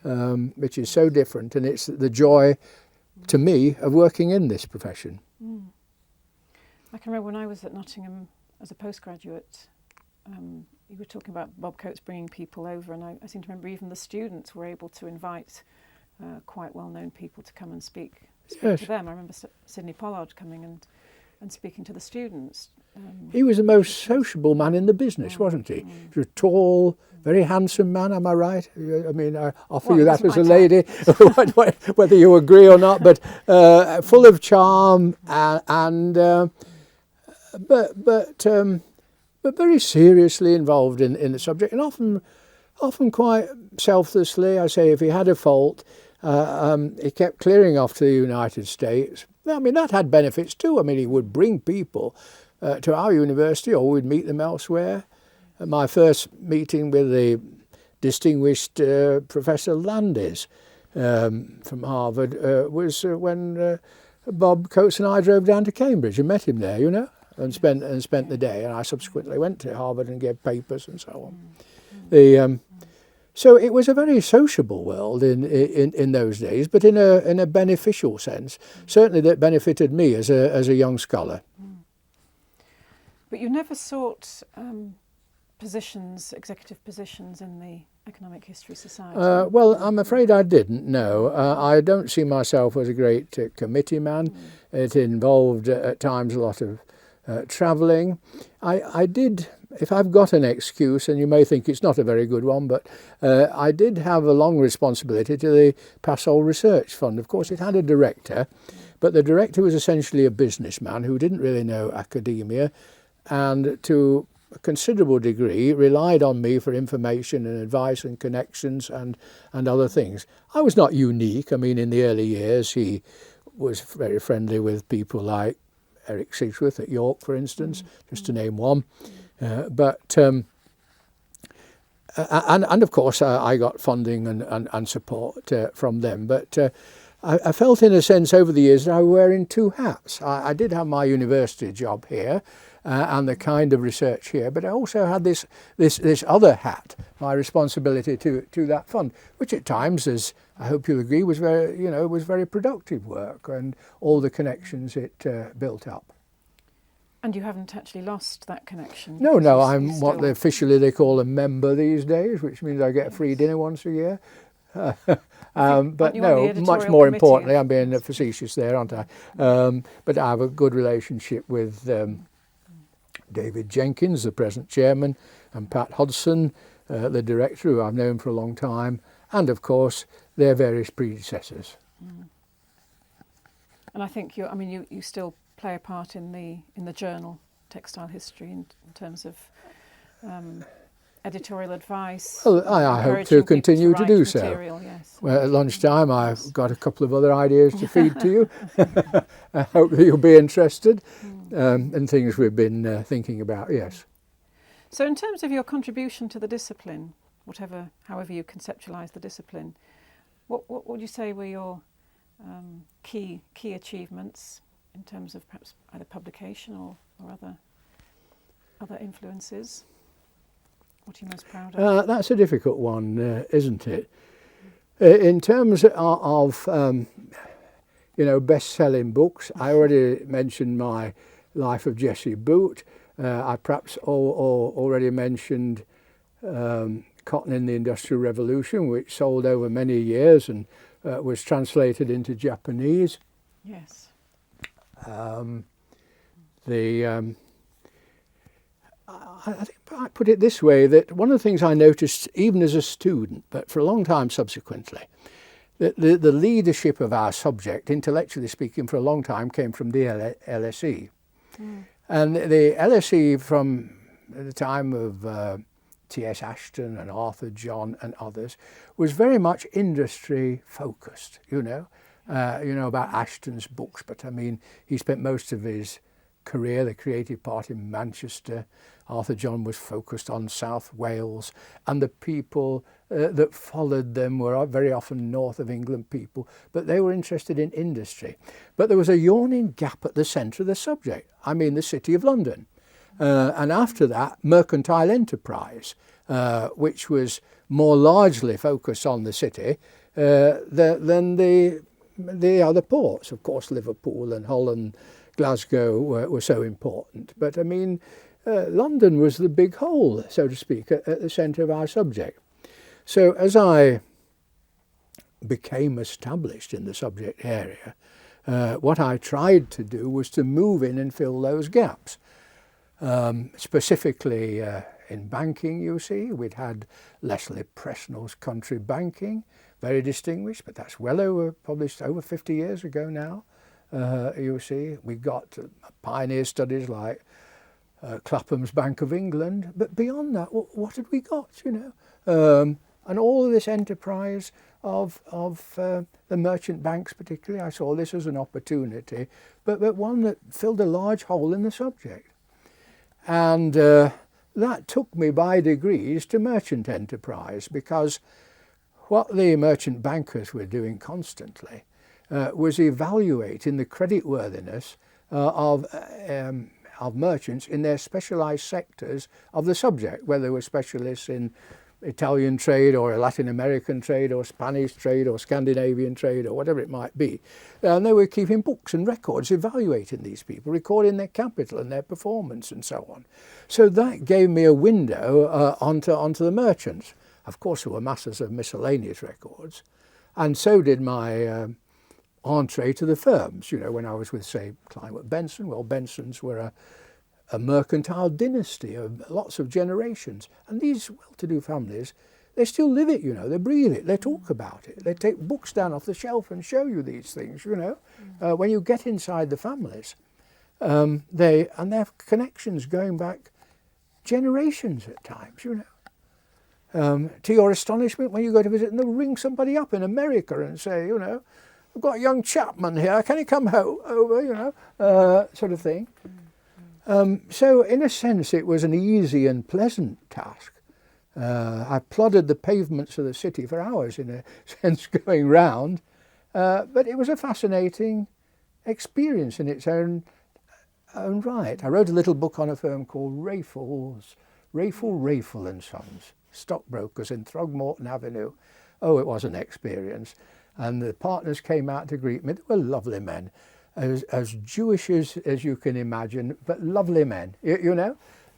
which is so different, and it's the joy to me of working in this profession. I can remember when I was at Nottingham as a postgraduate, you were talking about Bob Coates bringing people over, and I seem to remember even the students were able to invite quite well-known people to come and speak Yes. to them. I remember Sidney Pollard coming and speaking to the students. He was the most sociable man in the business, wasn't he? He was a tall, very handsome man, am I right? I mean, I offer you that as a lady, whether you agree or not, but full of charm but very seriously involved in the subject, and often quite selflessly. I say, if he had a fault, he kept clearing off to the United States. I mean, that had benefits too. I mean, he would bring people to our university, or we'd meet them elsewhere. My first meeting with the distinguished Professor Landis from Harvard was when Bob Coates and I drove down to Cambridge and met him there, you know, and spent the day. And I subsequently went to Harvard and gave papers and so on. So it was a very sociable world in those days, but in a beneficial sense. Certainly that benefited me as a young scholar. But you never sought executive positions in the Economic History Society? Well, I'm afraid I didn't, no. I don't see myself as a great committee man. It involved at times a lot of travelling. I did, if I've got an excuse, and you may think it's not a very good one, but I did have a long responsibility to the Passol Research Fund. Of course, it had a director, but the director was essentially a businessman who didn't really know academia, and to a considerable degree relied on me for information and advice and connections and other things. I was not unique. I mean, in the early years, he was very friendly with people like Eric Sigsworth at York, for instance, just to name one. And of course, I got funding and support from them. But I felt, in a sense, over the years that I was wearing two hats. I did have my university job here and the kind of research here, but I also had this other hat, my responsibility to that fund, which at times, as I hope you'll agree, was very productive work, and all the connections it built up. And you haven't actually lost that connection? No, I'm what officially they call a member these days, which means I get a free dinner once a year. But no, much more importantly, I'm being facetious there, aren't I? But I have a good relationship with David Jenkins, the present chairman, and Pat Hodson, the director, who I've known for a long time, and of course their various predecessors. And I think you still play a part in the journal Textile History in terms of editorial advice. Well, I hope to continue to do so. Material, yes. Well, at lunchtime I've got a couple of other ideas to feed to you. I hope that you'll be interested in things we've been thinking about, yes. So in terms of your contribution to the discipline, however you conceptualise the discipline, what would you say were your key achievements in terms of perhaps either publication or other influences? What are you most proud of? That's a difficult one, isn't it? In terms of best-selling books, I already mentioned my Life of Jessie Boot. I perhaps already mentioned Cotton in the Industrial Revolution, which sold over many years and was translated into Japanese. Yes. I think I put it this way, that one of the things I noticed even as a student, but for a long time subsequently, that the leadership of our subject, intellectually speaking, for a long time came from the LSE. And the LSE from the time of T.S. Ashton and Arthur John and others was very much industry focused, about Ashton's books, but I mean, he spent most of his career, the creative part, in Manchester. Arthur John was focused on South Wales, and the people that followed them were very often north of England people, but they were interested in industry. But there was a yawning gap at the centre of the subject, I mean the City of London. And after that, mercantile enterprise, which was more largely focused on the city than the other ports. Of course, Liverpool and Hull and Glasgow were so important. But I mean, London was the big hole, so to speak, at the centre of our subject. So as I became established in the subject area, what I tried to do was to move in and fill those gaps. Specifically in banking, you see, we'd had Leslie Presnell's Country Banking, very distinguished, but that's published over 50 years ago now. You see, we got pioneer studies like Clapham's Bank of England, but beyond that, what had we got, and all of this enterprise of the merchant banks particularly, I saw this as an opportunity, but one that filled a large hole in the subject. And that took me by degrees to merchant enterprise, because what the merchant bankers were doing constantly was evaluating the creditworthiness of merchants in their specialised sectors of the subject, whether they were specialists in Italian trade or Latin American trade or Spanish trade or Scandinavian trade or whatever it might be. And they were keeping books and records, evaluating these people, recording their capital and their performance and so on. So that gave me a window onto the merchants. Of course, there were masses of miscellaneous records, and so did my entree to the firms. When I was with, say, Kleinwort Benson, well, Bensons were a mercantile dynasty of lots of generations. And these well-to-do families, they still live it, they breathe it, they talk about it. They take books down off the shelf and show you these things, when you get inside the families. They have connections going back generations at times, To your astonishment, when you go to visit them, they'll ring somebody up in America and say, I've got a young Chapman here, can he come over, sort of thing. So in a sense it was an easy and pleasant task. I plodded the pavements of the city for hours, in a sense, going round, but it was a fascinating experience in its own right. I wrote a little book on a firm called Rafel and Sons, stockbrokers in Throgmorton Avenue. Oh, it was an experience. And the partners came out to greet me. They were lovely men, as Jewish as you can imagine, but lovely men,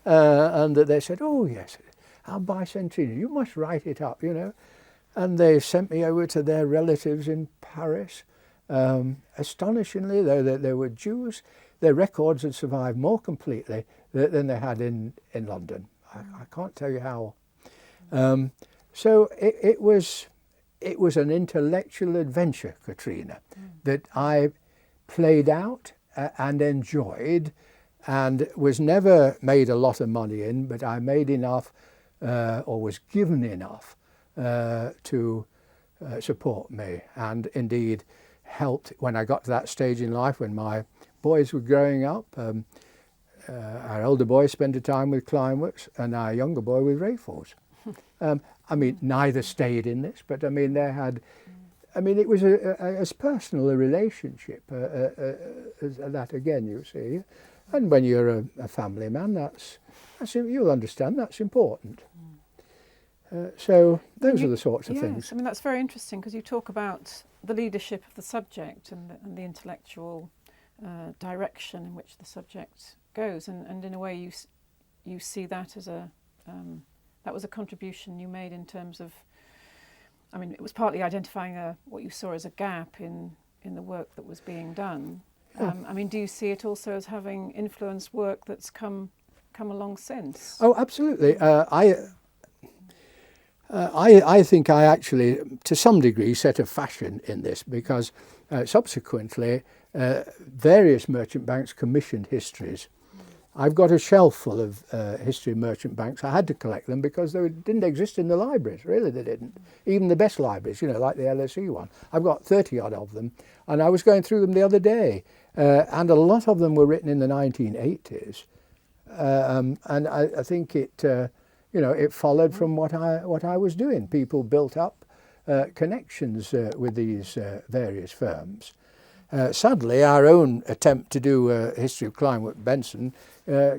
and they said, oh yes, our bicentennial, you must write it up, And they sent me over to their relatives in Paris. Astonishingly, though, they were Jews, their records had survived more completely than they had in London. I can't tell you how. So it was it was an intellectual adventure, Katrina, that I played out and enjoyed, and was never made a lot of money in, but I made enough or was given enough to support me, and indeed helped when I got to that stage in life when my boys were growing up. Our older boy spent a time with Climeworks and our younger boy with Rayfords. I mean, neither stayed in this, but I mean, it was as personal a relationship as that again, you see. And when you're a family man, that's you'll understand that's important. So those are the sorts of things. I mean, that's very interesting, because you talk about the leadership of the subject and the intellectual direction in which the subject goes, and in a way you see that as that was a contribution you made in terms of, I mean, it was partly identifying what you saw as a gap in the work that was being done. Yeah. I mean, do you see it also as having influenced work that's come along since? Oh, absolutely. I think I actually, to some degree, set a fashion in this, because subsequently various merchant banks commissioned histories. I've got a shelf full of history of merchant banks. I had to collect them because they didn't exist in the libraries, really they didn't. Even the best libraries, you know, like the LSE one. I've got 30 odd of them, and I was going through them the other day, and a lot of them were written in the 1980s. And I think it, it followed from what I was doing. People built up connections with these various firms. Sadly, our own attempt to do a history of Climeworks Benson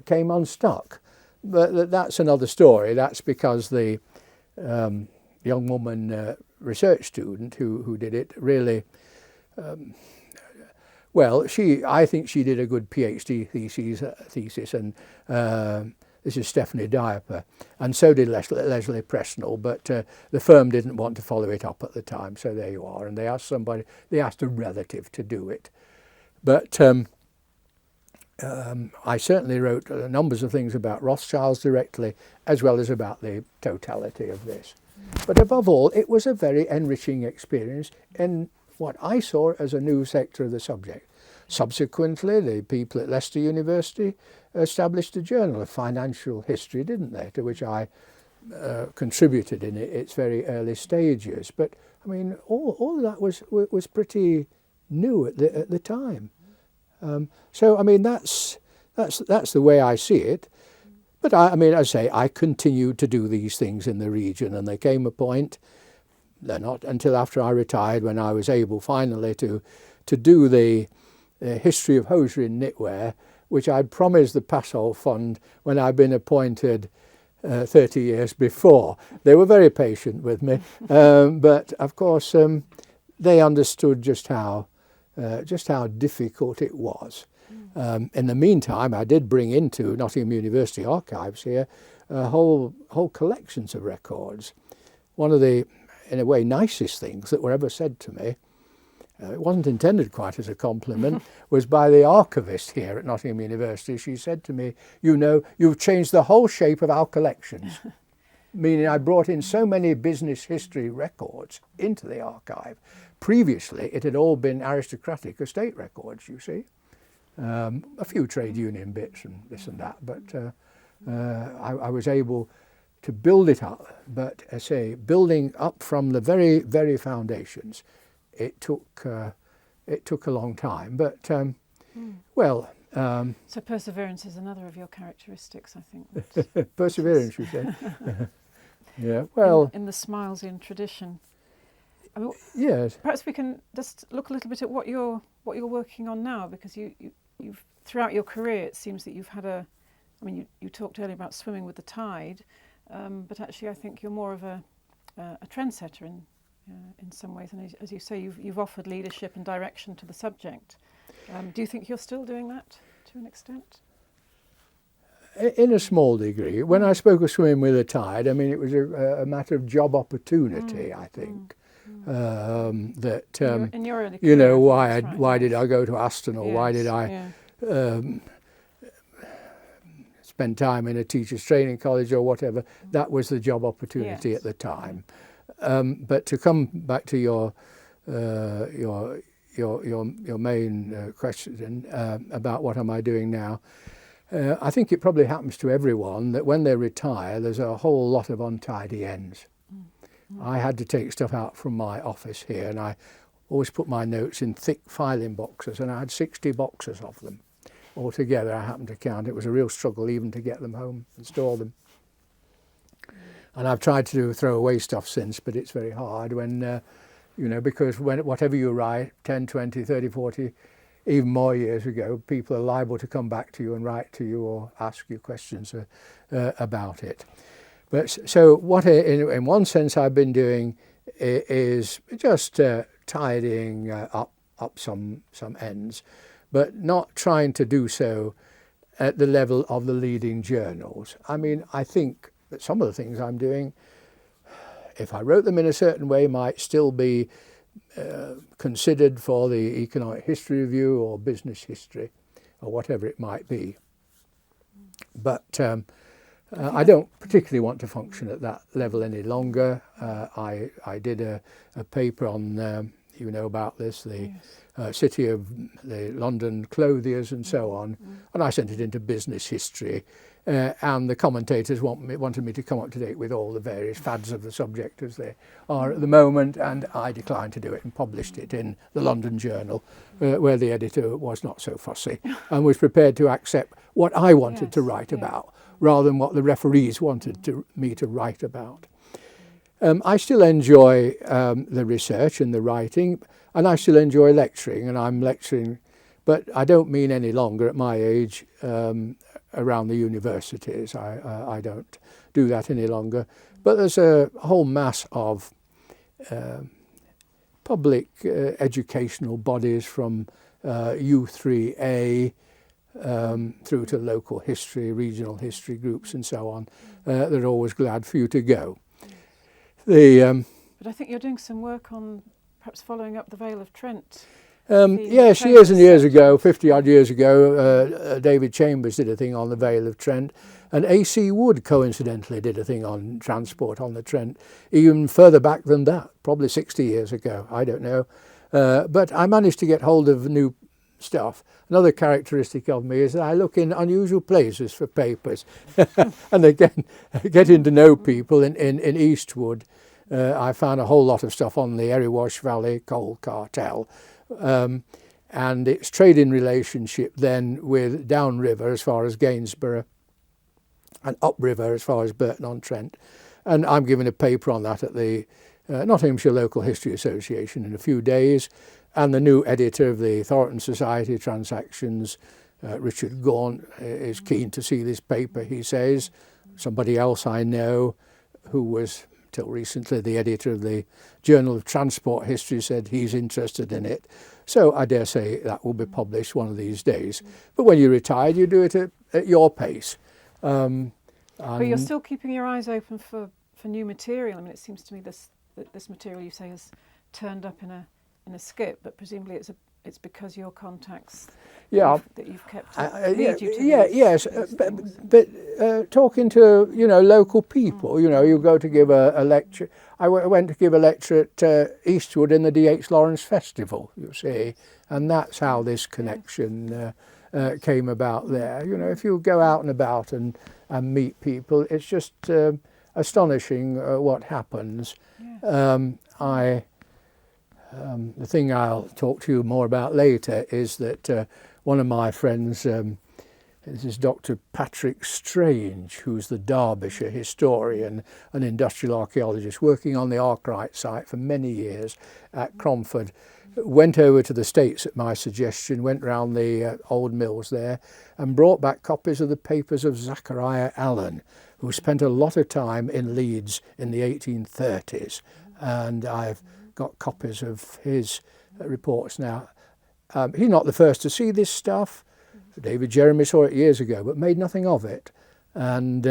came unstuck. But that's another story. That's because the young woman research student who did it really, I think she did a good PhD thesis, and this is Stephanie Diaper, and so did Leslie Presnell, but the firm didn't want to follow it up at the time, so there you are. And they asked a relative to do it. But I certainly wrote numbers of things about Rothschilds directly, as well as about the totality of this. But above all, it was a very enriching experience in what I saw as a new sector of the subject. Subsequently, the people at Leicester University established a journal of financial history, didn't they, to which I contributed in its very early stages. But I mean, all of that was pretty new at the time. So I mean, that's the way I see it. But I mean, as I say, I continued to do these things in the region, and there came a point, not until after I retired, when I was able finally to do the history of hosiery and knitwear, which I'd promised the Passol Fund when I'd been appointed 30 years before. They were very patient with me, but of course they understood just how difficult it was. In the meantime, I did bring into Nottingham University archives here whole collections of records. One of the, in a way, nicest things that were ever said to me, it wasn't intended quite as a compliment, was by the archivist here at Nottingham University. She said to me, "You know, you've changed the whole shape of our collections." Meaning I brought in so many business history records into the archive. Previously, it had all been aristocratic estate records, you see. A few trade union bits and this and that, but I was able to build it up. But I say, building up from the very, very foundations, it took a long time, but so perseverance is another of your characteristics, I think. Perseverance, you say? Yeah. Well, in the Smilesian tradition. I mean, yes. Perhaps we can just look a little bit at what you're working on now, because you've throughout your career, it seems that you've had you talked earlier about swimming with the tide, but actually I think you're more of a trendsetter in some ways, and as you say, you've offered leadership and direction to the subject. Do you think you're still doing that to an extent? In a small degree. When I spoke of swimming with the tide, I mean, it was a matter of job opportunity, I think. That in your early career, why did I go to Aston, or why did I spend time in a teacher's training college or whatever? That was the job opportunity at the time. But to come back to your main question about what am I doing now, I think it probably happens to everyone that when they retire, there's a whole lot of untidy ends. I had to take stuff out from my office here, and I always put my notes in thick filing boxes, and I had 60 boxes of them. Altogether, I happened to count. It was a real struggle even to get them home and store them. And I've tried to throw away stuff since, but it's very hard when, because whatever you write, 10, 20, 30, 40, even more years ago, people are liable to come back to you and write to you or ask you questions about it. But so what, in one sense, I've been doing is just tidying up some ends, but not trying to do so at the level of the leading journals. I mean, I think that some of the things I'm doing, if I wrote them in a certain way, might still be considered for the Economic History Review or Business History or whatever it might be. But I don't particularly want to function at that level any longer. I did a paper on, you know about this, the city of the London clothiers and so on, and I sent it into Business History. And the commentators wanted me to come up to date with all the various fads of the subject as they are at the moment, and I declined to do it and published it in the London Journal, where the editor was not so fussy and was prepared to accept what I wanted to write about rather than what the referees wanted me to write about. I still enjoy the research and the writing, and I still enjoy lecturing, and I'm lecturing, but I don't mean any longer at my age around the universities. I don't do that any longer. But there's a whole mass of public educational bodies from U3A through to local history, regional history groups and so on. They're always glad for you to go. But I think you're doing some work on perhaps following up the Vale of Trent. Yes, years and years ago, 50 odd years ago, David Chambers did a thing on the Vale of Trent, and A.C. Wood coincidentally did a thing on transport on the Trent, even further back than that, probably 60 years ago, I don't know. But I managed to get hold of new stuff. Another characteristic of me is that I look in unusual places for papers. And again, getting to know people in Eastwood, I found a whole lot of stuff on the Erewash Valley Coal Cartel. And its trading relationship then with downriver as far as Gainsborough and upriver as far as Burton-on-Trent. And I'm giving a paper on that at the Nottinghamshire Local History Association in a few days. And the new editor of the Thornton Society Transactions, Richard Gaunt, is keen to see this paper, he says. Somebody else I know who was till recently the editor of the Journal of Transport History said he's interested in it. So I dare say that will be published one of these days. But when you're retired, you do it at your pace. But you're still keeping your eyes open for new material. I mean, it seems to me this material you say has turned up in a skip, but presumably it's because your contacts that you've kept lead you to yes, but talking to local people, you go to give a lecture. I went to give a lecture at Eastwood in the D.H. Lawrence Festival, you see, and that's how this connection came about there. If you go out and about and meet people, it's just astonishing what happens. Yes. The thing I'll talk to you more about later is that one of my friends, this is Dr. Patrick Strange, who's the Derbyshire historian and industrial archaeologist working on the Arkwright site for many years at Cromford, went over to the States at my suggestion, went round the old mills there and brought back copies of the papers of Zachariah Allen, who spent a lot of time in Leeds in the 1830s. And I've got copies of his reports now. He's not the first to see this stuff. David Jeremy saw it years ago, but made nothing of it. And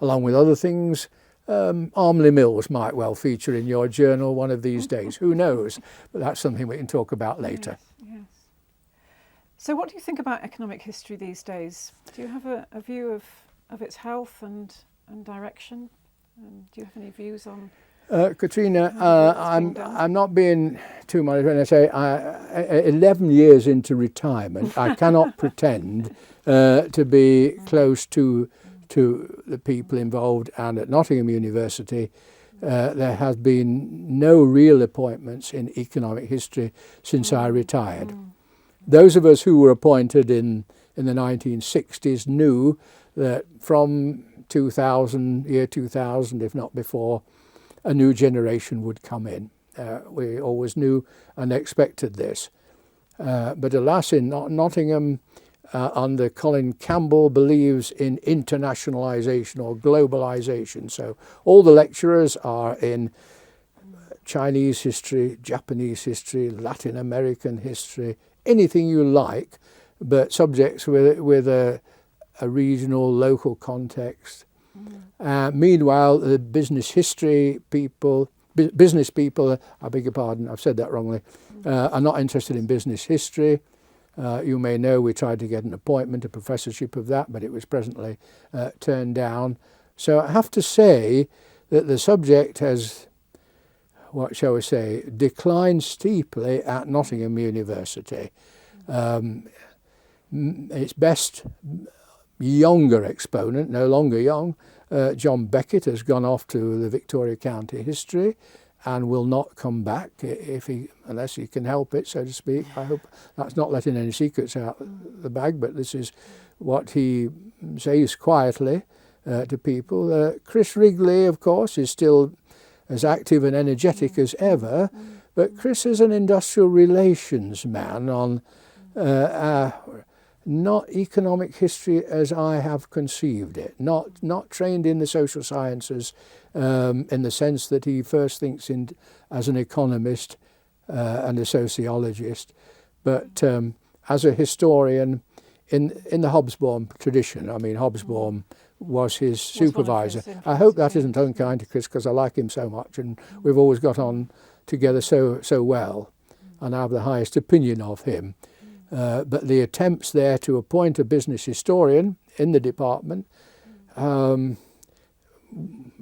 along with other things, Armley Mills might well feature in your journal one of these days. Who knows? But that's something we can talk about later. Yes. So what do you think about economic history these days? Do you have a view of its health and direction? Do you have any views on Katrina, That's been done. I'm not being too much when I say 11 years into retirement, I cannot pretend to be close to the people involved, and at Nottingham University there has been no real appointments in economic history since I retired. Those of us who were appointed in the 1960s knew that from year 2000, if not before, a new generation would come in. We always knew and expected this. But alas, in Nottingham, under Colin Campbell, believes in internationalisation or globalisation. So all the lecturers are in Chinese history, Japanese history, Latin American history, anything you like, but subjects with a regional, local context. Meanwhile, the business people, I beg your pardon, I've said that wrongly, are not interested in business history. You may know we tried to get an appointment, a professorship of that, but it was presently turned down. So I have to say that the subject has, what shall we say, declined steeply at Nottingham University. Its best younger exponent, no longer young, John Beckett, has gone off to the Victoria County History and will not come back unless he can help it, so to speak. I hope that's not letting any secrets out the bag, but this is what he says quietly to people. Chris Wrigley, of course, is still as active and energetic as ever, but Chris is an industrial relations man on not economic history as I have conceived it, not trained in the social sciences in the sense that he first thinks as an economist and a sociologist, but as a historian in the Hobsbawm tradition. I mean, Hobsbawm was his supervisor. I hope that isn't unkind to Chris, because I like him so much and we've always got on together so well, and I have the highest opinion of him. But the attempts there to appoint a business historian in the department,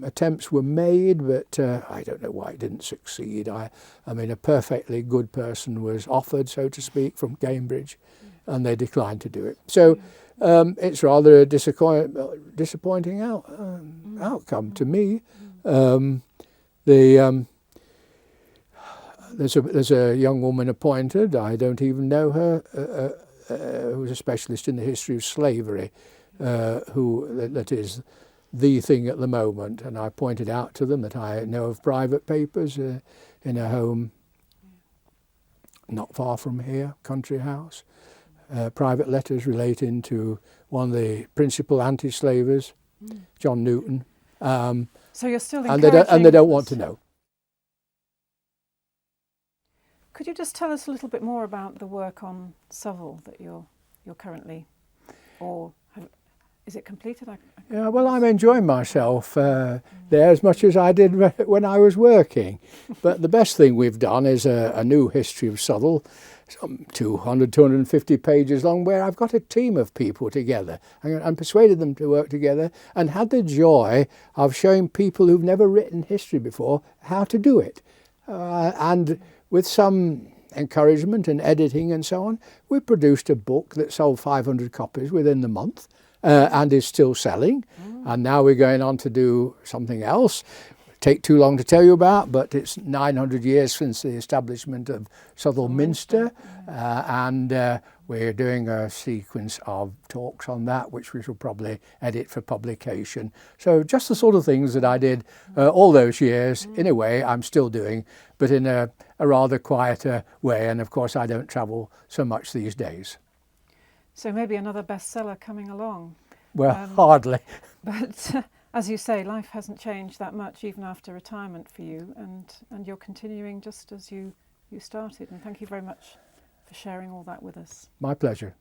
attempts were made, but I don't know why it didn't succeed. I mean, a perfectly good person was offered, so to speak, from Cambridge, and they declined to do it. So it's rather a disappointing outcome to me. There's a young woman appointed, I don't even know her, who's a specialist in the history of slavery, that is the thing at the moment. And I pointed out to them that I know of private papers in a home not far from here, country house, private letters relating to one of the principal anti-slavers, John Newton. So you're still encouraging, and they don't want to know. Could you just tell us a little bit more about the work on Southall that you're currently, is it completed? Yeah, well, I'm enjoying myself there as much as I did when I was working. But the best thing we've done is a new history of Southall, some 200, 250 pages long, where I've got a team of people together and persuaded them to work together and had the joy of showing people who've never written history before how to do it. And with some encouragement and editing and so on, we produced a book that sold 500 copies within the month and is still selling. And now we're going on to do something else. Take too long to tell you about, but it's 900 years since the establishment of Southall Minster, and we're doing a sequence of talks on that, which we shall probably edit for publication. So just the sort of things that I did all those years, in a way, I'm still doing, but in a rather quieter way. And of course, I don't travel so much these days. So maybe another bestseller coming along. Well, hardly. But as you say, life hasn't changed that much even after retirement for you, and you're continuing just as you started. And thank you very much for sharing all that with us. My pleasure.